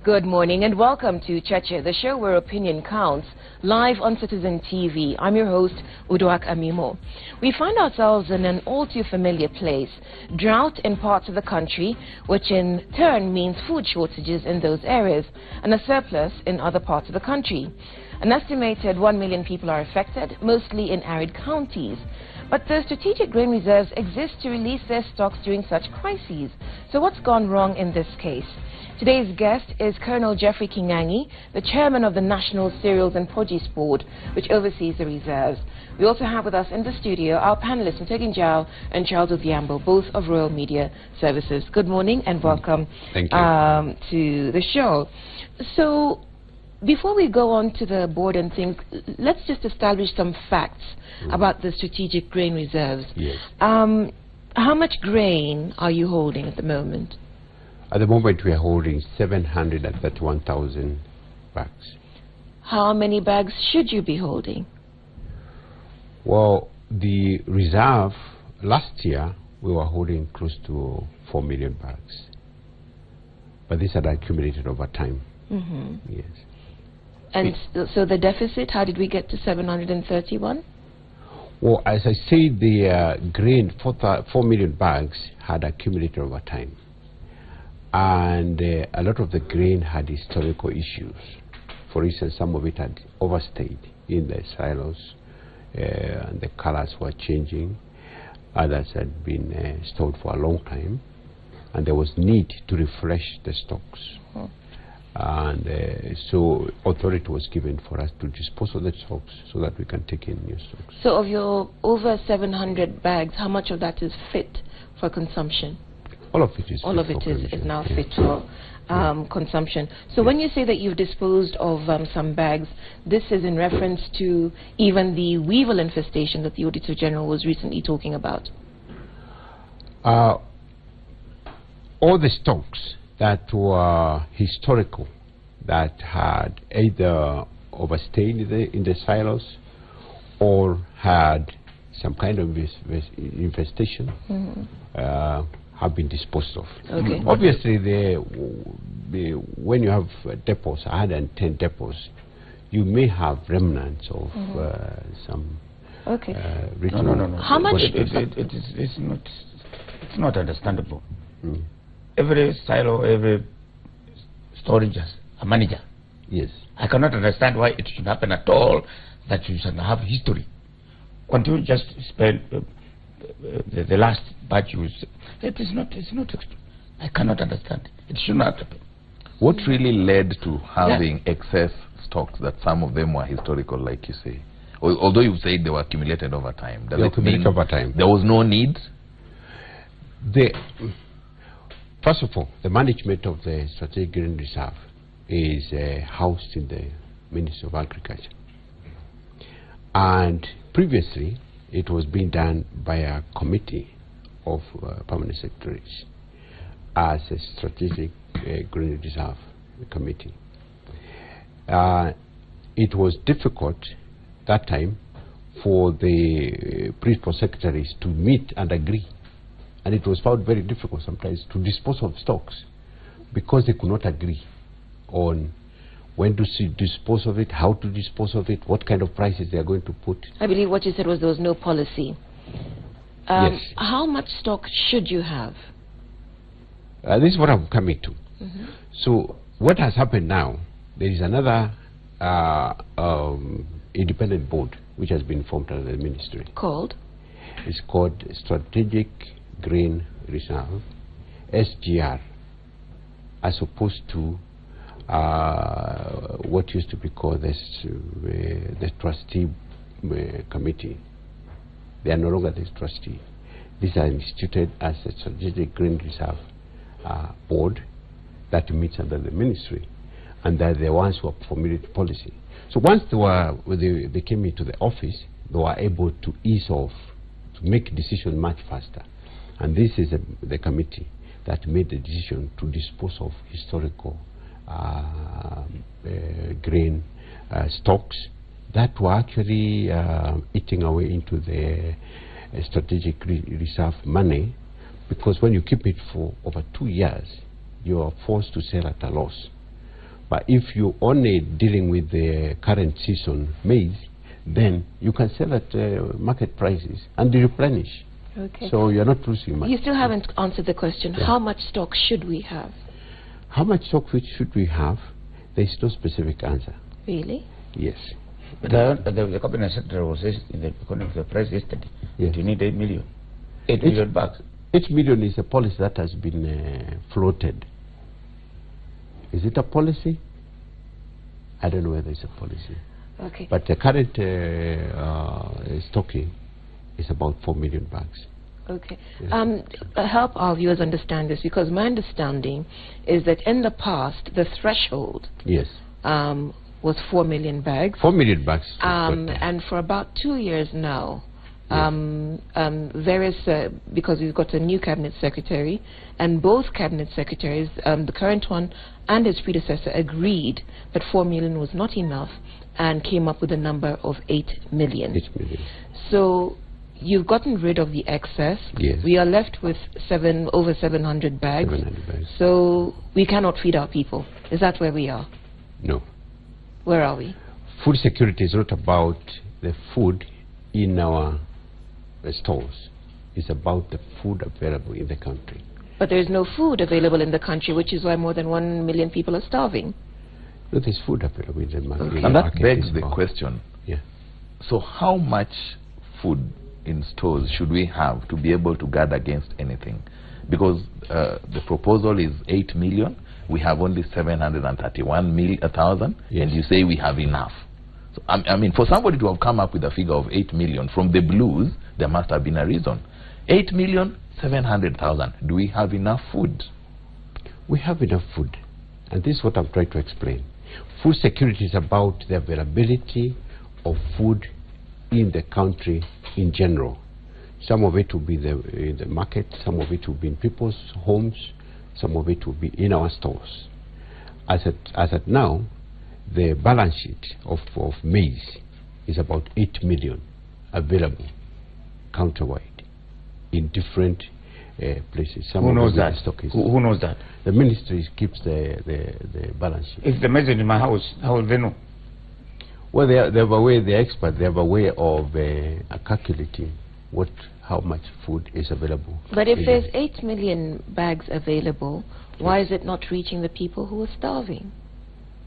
Good morning and welcome to Cheche, the show where opinion counts, live on Citizen TV. I'm your host, Uduak Amimo. We find ourselves in an all too familiar place, drought in parts of the country, which in turn means food shortages in those areas, and a surplus in other parts of the country. An estimated 1 million people are affected, mostly in arid counties. But the strategic grain reserves exist to release their stocks during such crises. So what's gone wrong in this case? Today's guest is Colonel Jeffrey Kingangi, the chairman of the National Cereals and Produce Board, which oversees the reserves. We also have with us in the studio our panelists, Mtegin Jao and Charles Odhiambo, both of Royal Media Services. Good morning and welcome to the show. So, before we go on to the board and things, let's just establish some facts about the strategic grain reserves. Yes. How much grain are you holding at the moment? At the moment, we are holding 731,000 bags. How many bags should you be holding? Well, the reserve, last year, we were holding close to 4 million bags. But this had accumulated over time. Yes. And so the deficit, how did we get to 731? Well, as I said, the grain, 4 million bags, had accumulated over time. And a lot of the grain had historical issues. For instance, some of it had overstayed in the silos, and the colors were changing. Others had been stored for a long time, and there was need to refresh the stocks. And so authority was given for us to dispose of the stocks so that we can take in new stocks. So of your over 700 bags, how much of that is fit for consumption? All of it is All of it is now fit for consumption. So when you say that you've disposed of some bags, this is in reference to even the weevil infestation that the Auditor General was recently talking about? All the stocks that were historical, that had either overstayed in the silos or had some kind of infestation, have been disposed of. Okay. Obviously, when you have depots, 110 depots, you may have remnants of some. Okay. No. How much? It's not understandable. Every silo, every storage has a manager. Yes. I cannot understand why it should happen at all that you should have history. Can't you just spend the last batch you... It's not, I cannot understand. It should not happen. What really led to having excess stocks that some of them were historical, like you say? Although you said they were accumulated over time. Does it mean over time. There was no need? First of all, the management of the Strategic Grain Reserve is housed in the Ministry of Agriculture. And previously, it was being done by a committee of permanent secretaries as a Strategic Grain Reserve Committee. It was difficult that time for the principal secretaries to meet and agree. And it was found very difficult sometimes to dispose of stocks because they could not agree on when to dispose of it, how to dispose of it, what kind of prices they are going to put. I believe what you said was there was no policy. Yes. How much stock should you have? This is what I'm coming to. So what has happened now, there is another independent board which has been formed under the ministry. Called? It's called Strategic Grain Reserve, SGR, as opposed to what used to be called the trustee committee. They are no longer the trustee. These are instituted as the Strategic Grain Reserve board that meets under the ministry, and they're the ones who formulate policy. So once they came into the office, they were able to ease off, to make decisions much faster. And this is the committee that made the decision to dispose of historical grain stocks that were actually eating away into the strategic reserve money, because when you keep it for over 2 years, you are forced to sell at a loss. But if you're only dealing with the current season maize, then you can sell at market prices and replenish. Okay. So you're not losing much. You still haven't answered the question. Yeah. How much stock should we have? How much stock should we have? There's no specific answer. Really? Yes. But the cabinet secretary was in the press yesterday. Yes. You need 8 million. 8 million bags. 8 million is a policy that has been floated. Is it a policy? I don't know whether it's a policy. Okay. But the current stocking is about 4 million bags. Okay. Yes. Help our viewers understand this, because my understanding is that in the past, the threshold Yes. was 4 million bags. 4 million bags. And for about 2 years now, there is, because we've got a new cabinet secretary, and both cabinet secretaries, the current one and his predecessor, agreed that 4 million was not enough and came up with a number of 8 million. 8 million. So you've gotten rid of the excess. Yes. We are left with over 700 bags. 700 bags. So we cannot feed our people. Is that where we are? No. Where are we? Food security is not about the food in our stores. It's about the food available in the country. But there is no food available in the country, which is why more than 1 million people are starving. No, there's food available in the market. Okay. And that begs the question. Yeah. So how much food in stores should we have to be able to guard against anything? Because the proposal is 8 million. We have only 731,000, yes. and you say we have enough. So, I mean, for somebody to have come up with a figure of 8 million from the blues, there must have been a reason. 8,700,000. Do we have enough food? We have enough food, and this is what I'm trying to explain. Food security is about the availability of food in the country in general. Some of it will be in the market, some of it will be in people's homes, some of it will be in our stores. As at now, the balance sheet of maize is about 8 million available countrywide in different places. Some Who of knows the that? stock is Who knows that? the ministry keeps the balance sheet. If the maize is in my house, how will they know? Well, they have a way, the experts, they have a way of calculating how much food is available. But if there's 8 million bags available, why is it not reaching the people who are starving?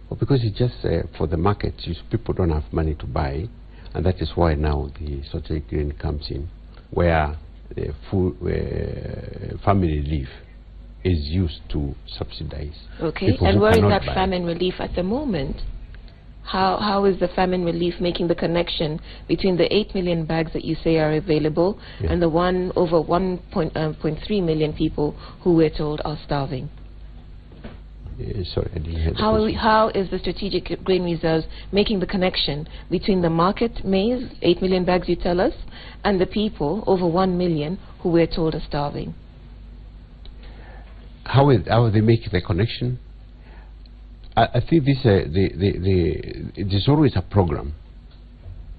Well, because it's just for the market. People don't have money to buy, and that is why now the strategic grain comes in, where the food, family relief is used to subsidize. Okay, and where is that famine relief at the moment? How is the famine relief making the connection between the 8 million bags that you say are available and the over 1.3 million people who we're told are starving? Sorry, I didn't hear the question. How is the strategic grain reserves making the connection between the market maize, 8 million bags you tell us, and the people, over 1 million, who we're told are starving? How they make the connection? I think this there's always a program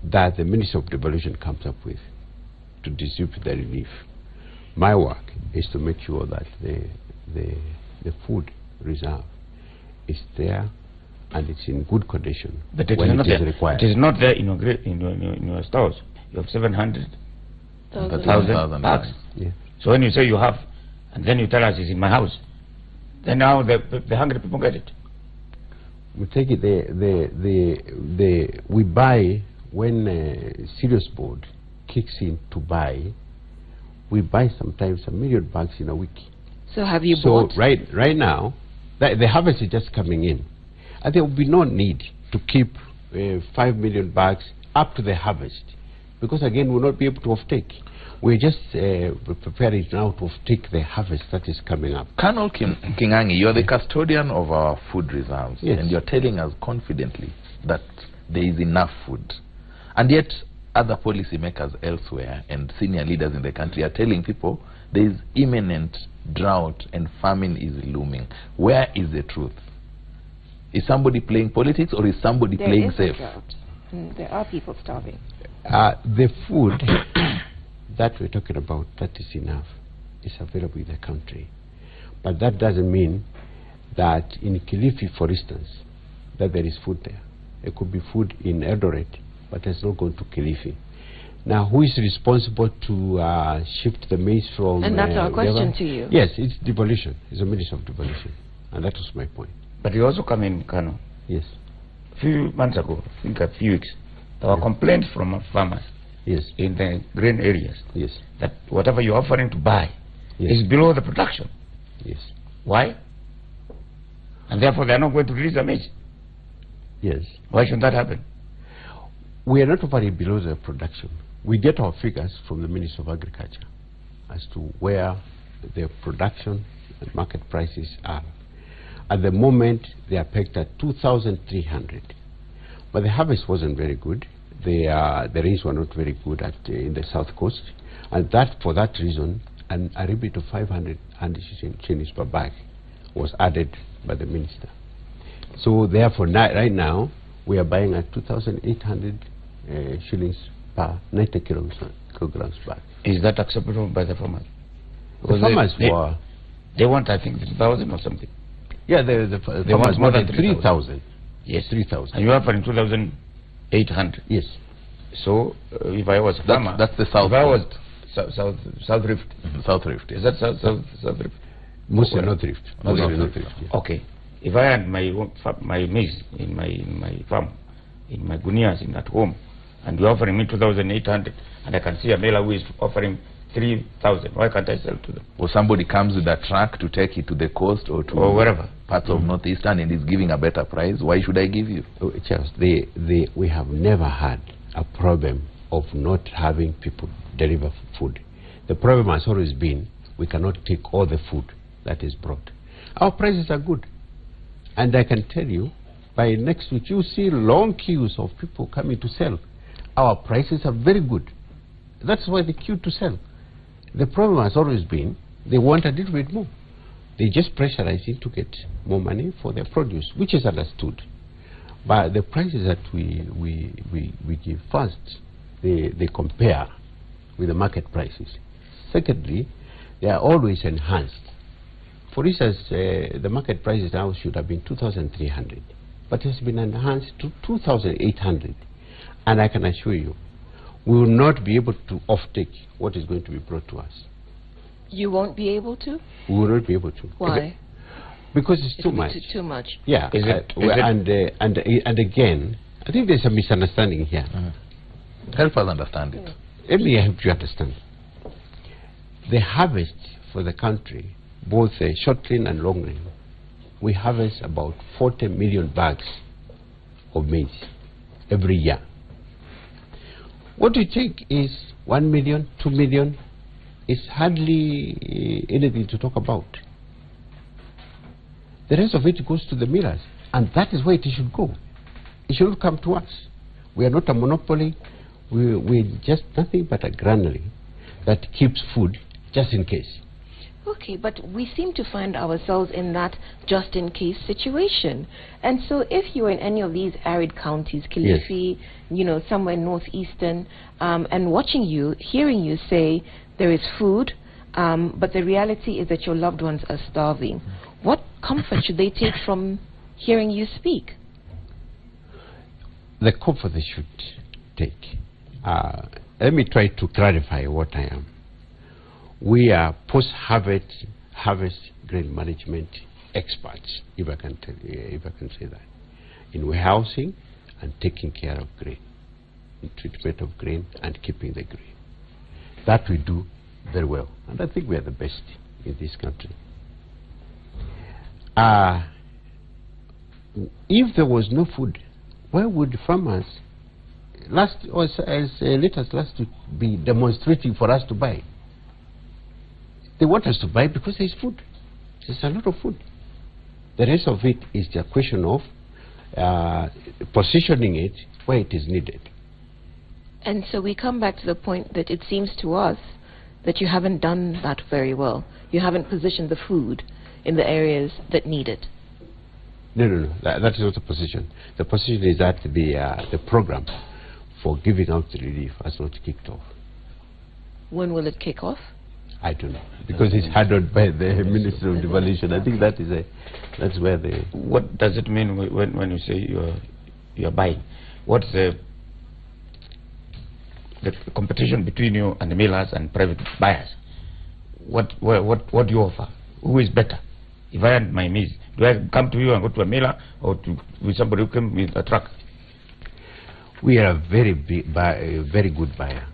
that the Ministry of Devolution comes up with to distribute the relief. My work is to make sure that the food reserve is there and it's in good condition. But it when is not there. Required. It is not there in your stores. You have 700,000 bags. Yeah. So when you say you have, and then you tell us it's in my house, then now the hungry people get it. We take it. We buy when Serious Board kicks in to buy. We buy sometimes 1 million bags in a week. So have you bought? So right now, the harvest is just coming in, and there will be no need to keep 5 million bags up to the harvest, because again we'll not be able to offtake. We're just preparing now to take the harvest that is coming up. Colonel Kingangi, you're the custodian of our food reserves, yes. And you're telling us confidently that there is enough food. And yet, other policymakers elsewhere and senior leaders in the country are telling people there is imminent drought and famine is looming. Where is the truth? Is somebody playing politics, or is somebody playing safe? There are people starving. The food that we're talking about, that is enough, is available in the country. But that doesn't mean that in Kilifi, for instance, that there is food there. There could be food in Eldoret, but it's not going to Kilifi. Now, who is responsible to shift the maize from... And that's our question to you. Yes, it's devolution. It's a minister of devolution. And that was my point. But you also come in, Kano. Yes. A few months ago, I think a few weeks, there were complaints from farmers in the grain areas that whatever you're offering to buy is below the production. Yes. Why? And therefore they're not going to release the maize. Yes. Why should that happen? We are not offering below the production. We get our figures from the Ministry of Agriculture as to where the production and market prices are. At the moment, they are pegged at 2,300. But the harvest wasn't very good. The rains were not very good in the south coast. And for that reason, a rebate of 500 shillings per bag was added by the minister. So therefore, right now, we are buying at 2,800 shillings per 90 kilograms bag. Is that acceptable by the farmers? The farmers they want, I think, 3,000 or something. Yeah, the farmers more than 3,000. Yes, 3,000. And you are offering 2,800. Yes. So if I was a farmer, that's the south. If I was South Rift. South Rift. Is that South Rift? Mostly North Rift. Mostly North Rift. Yes. Okay. If I had my maize in my farm, in my gunias at home, and you're offering me 2,800, and I can see a mailer who is offering 3,000, why can't I sell to them? Or somebody comes with a truck to take it to the coast or wherever parts of northeastern and is giving a better price. Why should I give you? Charles, we have never had a problem of not having people deliver food. The problem has always been we cannot take all the food that is brought. Our prices are good. And I can tell you, by next week, you see long queues of people coming to sell. Our prices are very good. That's why they queue to sell. The problem has always been they want a little bit more. They just pressurize it to get more money for their produce, which is understood. But the prices that we give, first, they compare with the market prices. Secondly, they are always enhanced. For instance, the market prices now should have been 2,300, but it has been enhanced to 2,800. And I can assure you, we will not be able to offtake what is going to be brought to us. You won't be able to? We will not be able to. Why? Because it's too much. Too much. Yeah. And again, I think there's a misunderstanding here. Help us understand it. Let me help you understand. The harvest for the country, both short grain and long grain, we harvest about 40 million bags of maize every year. What we take is 1 million, 2 million, is hardly anything to talk about. The rest of it goes to the millers, and that is where it should go. It should not come to us. We are not a monopoly. We're just nothing but a granary that keeps food just in case. Okay, but we seem to find ourselves in that just-in-case situation. And so if you're in any of these arid counties, Kilifi, you know, somewhere northeastern, and watching you, hearing you say there is food, but the reality is that your loved ones are starving, what comfort should they take from hearing you speak? The comfort they should take. Let me try to clarify what I am. We are post-harvest grain management experts, if I can say that, in warehousing and taking care of grain, in treatment of grain and keeping the grain. That we do very well, and I think we are the best in this country. If there was no food, why would farmers last week be demonstrating for us to buy? They want us to buy because there is food. There's a lot of food. The rest of it is the question of positioning it where it is needed. And so we come back to the point that it seems to us that you haven't done that very well. You haven't positioned the food in the areas that need it. No. That is not the position. The position is that the program for giving out the relief has not kicked off. When will it kick off? I don't know, because it's handled by the Ministry of Devolution. I think that's where the... What does it mean when you say you're buying? What's the competition between you and the millers and private buyers? What do you offer? Who is better? If I had my maize, do I come to you and go to a miller, or with somebody who came with a truck? We are a very good buyer.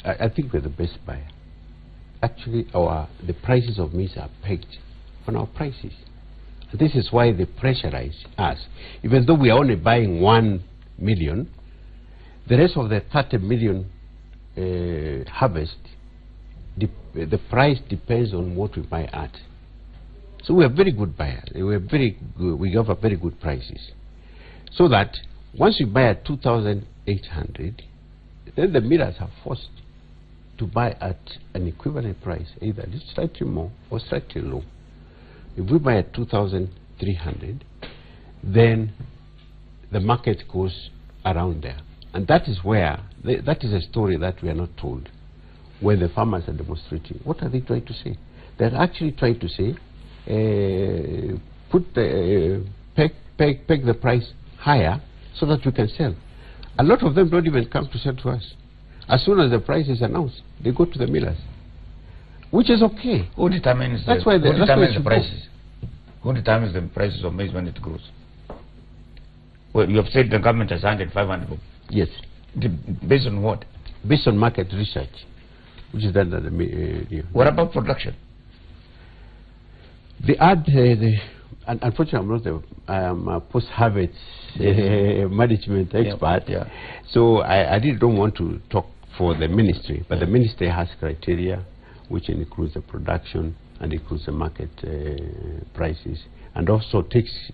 I think we're the best buyer. Actually, the prices of maize are pegged on our prices. And this is why they pressurize us. Even though we are only buying 1 million, the rest of the 30 million harvest, the price depends on what we buy at. So we are very good buyers. We offer very good prices. So that once we buy at 2,800, then the millers are forced to buy at an equivalent price, either slightly more or slightly low. If we buy at 2,300, then the market goes around there. And that is where, that is a story that we are not told. When the farmers are demonstrating, what are they trying to say? They're actually trying to say, peg the price higher so that we can sell. A lot of them don't even come to sell to us. As soon as the price is announced, they go to the millers, which is okay. Who determines the prices? Who determines the prices of maize when it grows? Well, you have said the government has handed 500. Yes. Based on what? Based on market research, which is done at the... What about production? They add unfortunately, I am a post-harvest management expert, so I really don't want to talk for the ministry, but the ministry has criteria which includes the production and includes the market prices, and also takes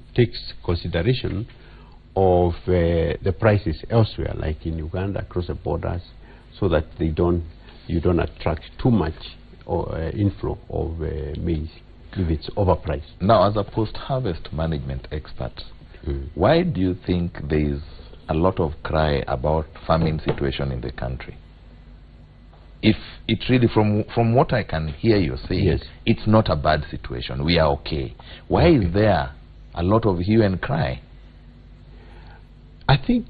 consideration of the prices elsewhere, like in Uganda, across the borders, so that you don't attract too much inflow of maize if it's overpriced. Now, as a post-harvest management expert, why do you think there is a lot of cry about famine situation in the country? If it's really, from what I can hear you saying, it's not a bad situation, we are okay. Why is there a lot of hue and cry? I think,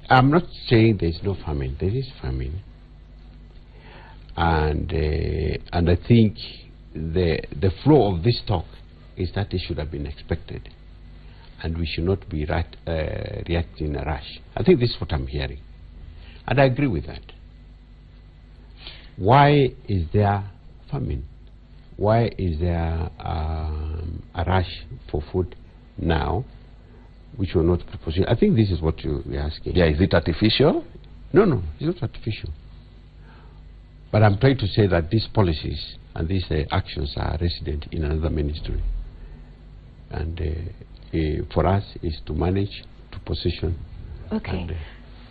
I'm not saying there's no famine. There is famine. And I think the flow of this talk is that it should have been expected, and we should not be reacting in a rush. I think this is what I'm hearing, and I agree with that. Why is there famine? Why is there a rush for food now, which will not proportion? I think this is what you're asking. Yeah, is it artificial? No, it's not artificial. But I'm trying to say that these policies and these actions are resident in another ministry. And for us is to manage, to position. Okay.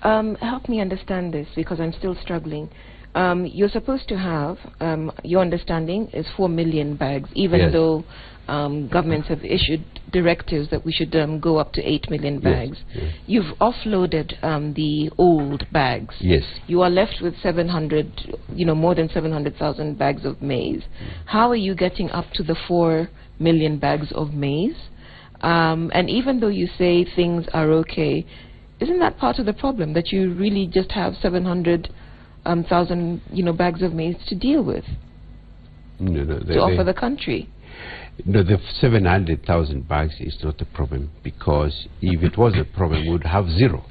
Help me understand this, because I'm still struggling. You're supposed to have, your understanding is 4 million bags, even though governments have issued directives that we should go up to 8 million bags. You've offloaded the old bags. You are left with 700, more than 700,000 bags of maize. How are you getting up to the 4 million bags of maize? And even though you say things are okay, isn't that part of the problem, that you really just have 700,000 bags of maize to deal with, to offer the country? No, the 700,000 bags is not a problem, because if it was a problem, we would have zero.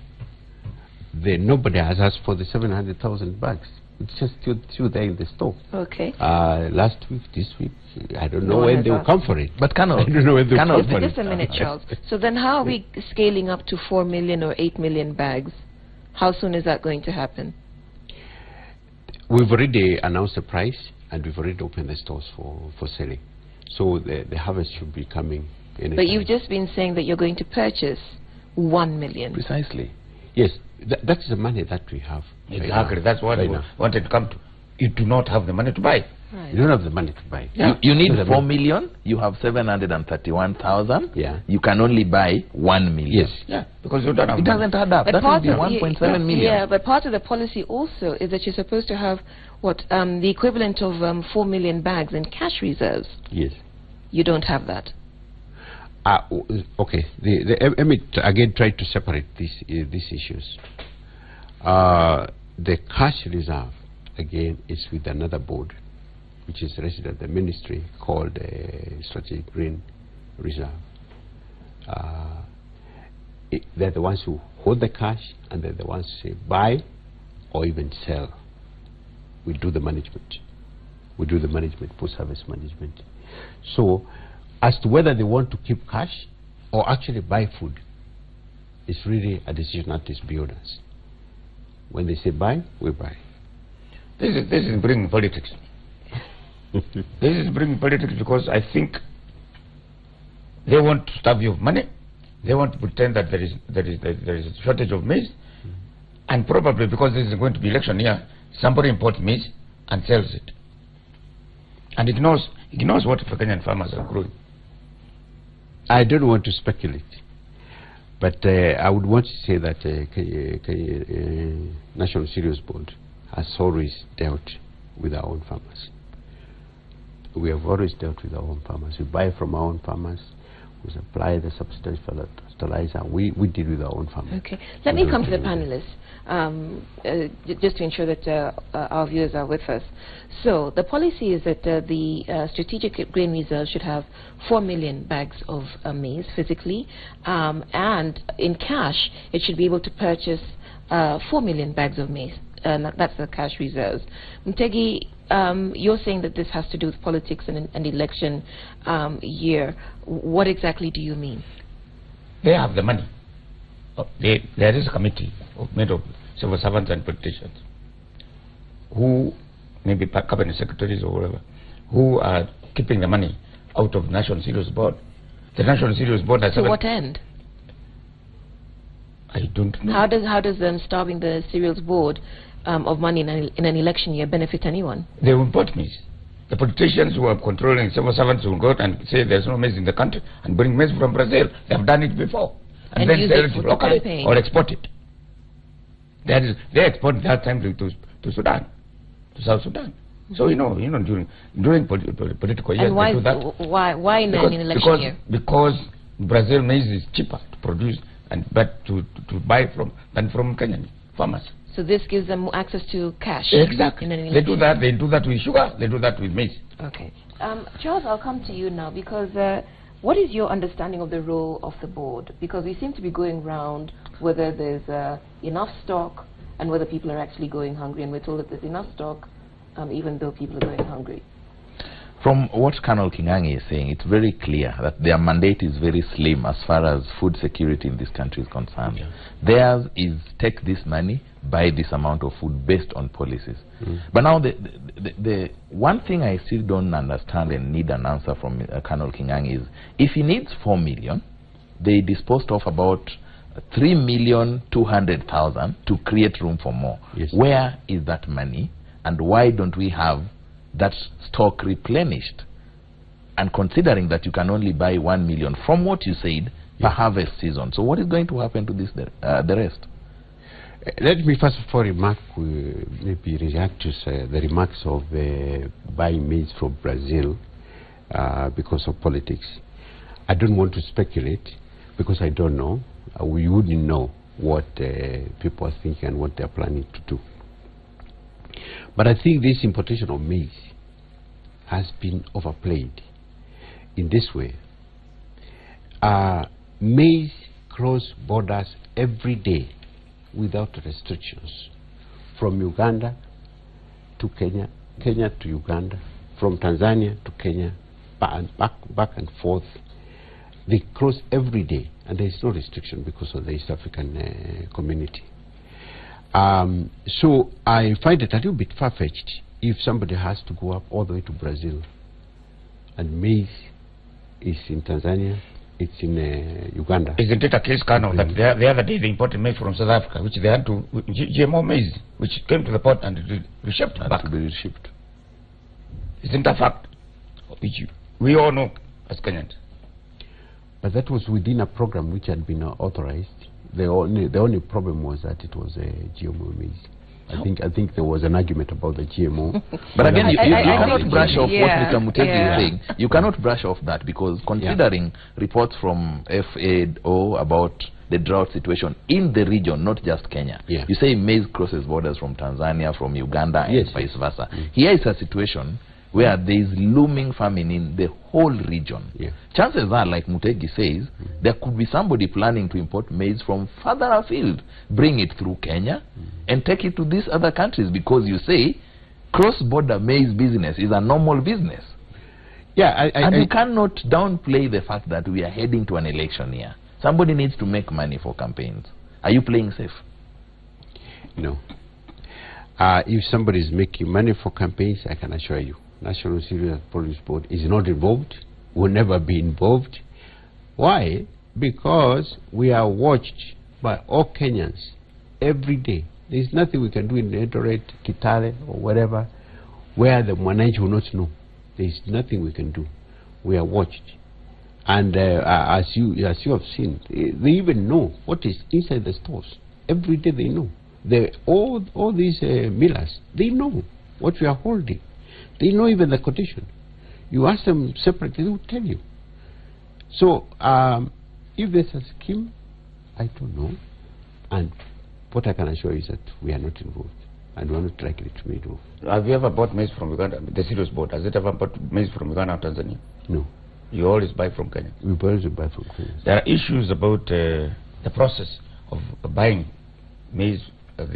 Nobody has asked for the 700,000 bags. It's just still there in the store. Okay. Last week, this week, I don't know when they will come for it. But I don't know when they will come for it. Just a minute, Charles. So then how are we scaling up to 4 million or 8 million bags? How soon is that going to happen? We've already announced the price, and we've already opened the stores for selling. So the harvest should be coming anytime. But you've just been saying that you're going to purchase 1 million. Precisely. Yes, that is the money that we have. Exactly. That's what I wanted to come to. You do not have the money to buy. Right. You don't have the money to buy. Yeah. You need 4 million. You have 731,000. Yeah. You can only buy 1 million. Yes. Yeah, because you don't have It money. doesn't add up. But That part would be of- 1.7 million. Yeah, but part of the policy also is that you're supposed to have what the equivalent of 4 million bags in cash reserves. Yes. You don't have that. Okay. Let me again try to separate these issues. The cash reserve again is with another board, which is resident at the ministry, called Strategic Green Reserve. They're the ones who hold the cash, and they're the ones who say buy or even sell. We do the management. We do the management, post-service management. So, as to whether they want to keep cash or actually buy food, it's really a decision that is beyond us. When they say buy, we buy. This is bringing politics. This is bringing politics because I think they want to starve you of money. They want to pretend that there is a shortage of maize, and probably because this is going to be election year, somebody imports maize and sells it, and ignores what the Kenyan farmers are growing. I don't want to speculate, but I would want to say that National Cereals Board has always dealt with our own farmers. We have always dealt with our own farmers. We buy from our own farmers. We supply the subsidized fertilizer. We deal with our own farmers. Okay. Let me come to the panelists, just to ensure that our viewers are with us. So the policy is that the strategic grain reserve should have 4 million bags of maize physically, and in cash it should be able to purchase 4 million bags of maize. That's the cash reserves. Mtegi, you're saying that this has to do with politics and an election year. What exactly do you mean? They have the money. There is a committee made of civil servants and politicians who, maybe cabinet secretaries or whatever, who are keeping the money out of National Cereals Board. The National Cereals Board has... To what end? I don't know. How does starving the cereals board of money in an election year benefit anyone? They will import maize. The politicians who are controlling civil servants will go out and say there's no maize in the country and bring maize from Brazil. They have done it before. And then sell it locally or export it. They export that time to Sudan, to South Sudan. So during political years, and why they do that. Why in an election year? Because Brazil maize is cheaper to produce but to buy than from Kenyan farmers. So this gives them access to cash. Exactly. They do that. They do that with sugar. They do that with maize. Okay, Charles, I'll come to you now because what is your understanding of the role of the board? Because we seem to be going round whether there's enough stock and whether people are actually going hungry, and we're told that there's enough stock even though people are going hungry. From what Colonel Kingangi is saying, it's very clear that their mandate is very slim as far as food security in this country is concerned. Yeah. Theirs is take this money, buy this amount of food based on policies. But now the one thing I still don't understand and need an answer from Colonel Kingangi is, if he needs 4 million, they disposed of about 3,200,000 to create room for more. Yes. Where is that money, and why don't we have that stock replenished? And considering that you can only buy 1 million from what you said per harvest season, so what is going to happen to this the rest? Let me first of all maybe react to the remarks of buying maize from Brazil because of politics. I don't want to speculate because I don't know. We wouldn't know what people are thinking and what they are planning to do. But I think this importation of maize has been overplayed in this way. Maize cross borders every day without restrictions, from Uganda to Kenya, Kenya to Uganda, from Tanzania to Kenya, back and forth. They cross every day, and there is no restriction because of the East African community. So I find it a little bit far-fetched if somebody has to go up all the way to Brazil, and maize is in Tanzania, it's in Uganda. Isn't it a case, Colonel, that the other day they imported maize from South Africa, which they had to, GMO maize, which came to the port and it reshipped back. To be reshipped. Isn't a fact which we all know as Kenyans. But that was within a program which had been authorized. The only problem was that it was a GMO maize. I think there was an argument about the GMO. But again, you cannot brush off yeah. what Mr. Mutegi is saying. You cannot brush off that, because considering reports from FAO about the drought situation in the region, not just Kenya. Yeah. You say maize crosses borders from Tanzania, from Uganda, and vice versa. Here is a situation where there is looming famine in the whole region. Chances are, like Mutegi says, there could be somebody planning to import maize from further afield, bring it through Kenya, and take it to these other countries, because you say cross-border maize business is a normal business. Yeah, and you cannot downplay the fact that we are heading to an election here. Somebody needs to make money for campaigns. Are you playing safe? No. If somebody is making money for campaigns, I can assure you, National Cereal Police Board is not involved, will never be involved. Why? Because we are watched by all Kenyans every day. There is nothing we can do in Eldoret, Kitale, or wherever, where the Mwananchi will not know. There is nothing we can do. We are watched. And as you have seen, they even know what is inside the stores. Every day they know. All these millers, they know what we are holding. They know even the condition. You ask them separately, they will tell you. So, if there's a scheme, I don't know. And what I can assure you is that we are not involved. And we are not likely to be involved. Have you ever bought maize from Uganda? The serious board, has it ever bought maize from Uganda or Tanzania? No. You always buy from Kenya? We always buy from Kenya. There are issues about the process of buying maize at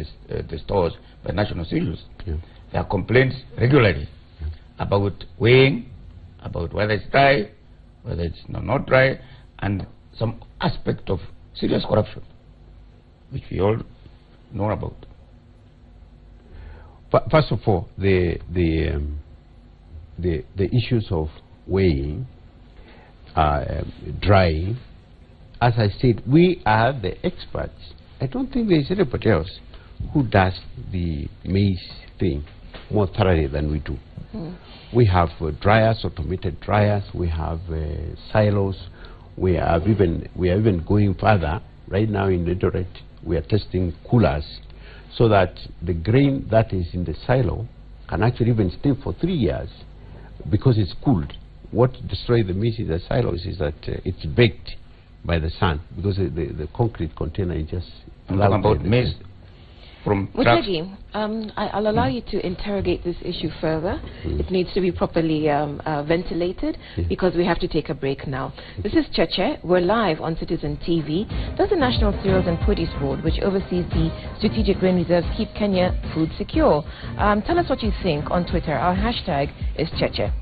the stores by National Cereals. There are complaints regularly about weighing, about whether it's dry, whether it's not dry, and some aspect of serious corruption, which we all know about. First of all, the issues of weighing, drying, as I said, we are the experts. I don't think there is anybody else who does the maize thing more thoroughly than we do. We have dryers, automated dryers. We have silos. We are even going further. Right now in Eldoret, we are testing coolers, so that the grain that is in the silo can actually even stay for 3 years because it's cooled. What destroys the maize in the silos is that it's baked by the sun, because the concrete container is just... I'm talking about maize from trucks. Mutegi, I'll allow you to interrogate this issue further. It needs to be properly ventilated, because we have to take a break now. This is Cheche. We're live on Citizen TV. Does the National Cereals and Produce Board, which oversees the strategic grain reserves, keep Kenya food secure? Tell us what you think on Twitter. Our hashtag is Cheche.